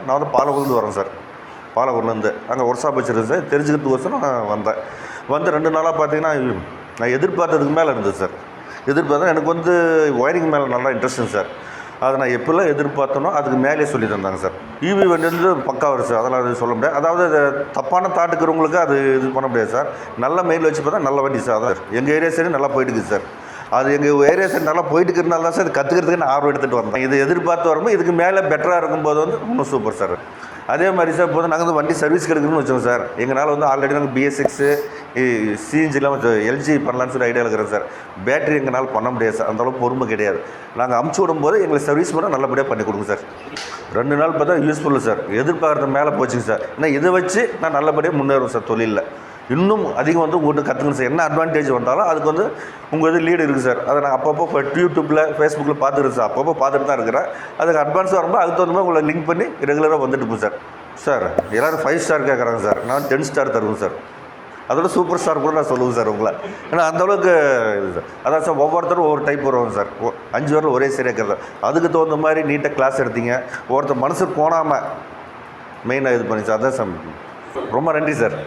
நான் வந்து பாலக்கோடுலேருந்து வரேன் சார். பாலக்கோடுலேருந்து அங்கே ஒர்க் ஷாப் வச்சுருக்கேன் சார். தெரிஞ்சுக்கிறதுக்கோசரம் நான் வந்தேன். வந்து 2 நாளாக பார்த்தீங்கன்னா நான் எதிர்பார்த்ததுக்கு மேலே இருந்தது சார். எதிர்பார்த்தா எனக்கு வந்து ஒயரிங் மேலே நல்லா இன்ட்ரெஸ்ட்டுங்க சார். அதை நான் எப்படிலாம் எதிர்பார்த்தனோ அதுக்கு மேலே சொல்லி தந்தாங்க சார். ஈவி வண்டி வந்து பக்கா வரும் சார். அதெல்லாம் அது சொல்ல முடியாது. அதாவது தப்பான தாட்டுக்கிறவங்களுக்கு அது இது பண்ண முடியாது சார். நல்ல மெயில் வச்சு பார்த்தா நல்ல வண்டி சார். அதான் எங்கள் ஏரியா சைடு நல்லா போயிட்டுருக்கு சார். அது எங்கள் ஏரியா சைடு நல்லா போயிட்டு இருக்கிறனால தான் சார் இது கற்றுக்கிறதுக்கு நான் ஆர்வம் எடுத்துகிட்டு வந்தேன். இது எதிர்பார்த்து வரும்போது இதுக்கு மேலே பெட்டராக இருக்கும்போது வந்து இன்னும் சூப்பர் சார். அதே மாதிரி சார் இப்போ நாங்கள் வந்து வண்டி சர்வீஸ் கிடைக்கணும்னு வச்சோம் சார். எங்களால் வந்து ஆல்ரெடி நாங்கள் BS6 சிஎன்ஜிலாம் எல்ஜி பண்ணலான்னு சொல்லி ஐடியா இருக்கிறோம் சார். பேட்டரி எங்களால் பண்ண முடியாது சார். அந்தளவுக்கு பொறுமை கிடையாது. நாங்கள் அமுச்சு விடும்போது எங்களுக்கு சர்வீஸ் மட்டும் நல்லபடியாக பண்ணி கொடுங்க சார். 2 நாள் பார்த்தா யூஸ்ஃபுல்லு சார். எதிர்பார்க்குற மேலே போச்சுங்க சார். ஏன்னா இதை வச்சு நான் நல்லபடியாக முன்னேறுவேன் சார் தொழிலில். இன்னும் அதிகம் வந்து உங்கள்கிட்ட கற்றுக்கணும் சார். என்ன அட்வான்டேஜ் வந்தாலும் அதுக்கு வந்து உங்கள் இது லீடு இருக்குது சார். அதை நான் அப்பப்போ இப்போ யூடியூப்பில் ஃபேஸ்புக்கில் பார்த்துக்கிறேன் சார். அப்பப்போ பார்த்துட்டு தான் இருக்கிறேன். அதுக்கு அட்வான்ஸ் வரும்போது அதுக்கு தகுந்த மாதிரி உங்களை லிங்க் பண்ணி ரெகுலராக வந்துட்டு இருப்போம் சார். சார் எல்லோரும் 5 ஸ்டார் கேட்குறாங்க சார். நான் 10 ஸ்டார் தருவேன் சார். அதோட சூப்பர் ஸ்டார் கூட நான் சொல்லுவேன் சார் உங்களை. ஏன்னா அந்தளவுக்கு இது சார். அதான் சார் ஒவ்வொருத்தரும் ஒவ்வொரு டைப் வருவாங்க சார். 5 வரல ஒரே சரியாக இருக்கிறது. அதுக்கு தகுந்த மாதிரி நீட்டாக கிளாஸ் எடுத்தீங்க. ஒருத்தர் மனசுக்கு போனாமல் மெயினாக இது பண்ணி சார். அதான் சார். ரொம்ப நன்றி சார்.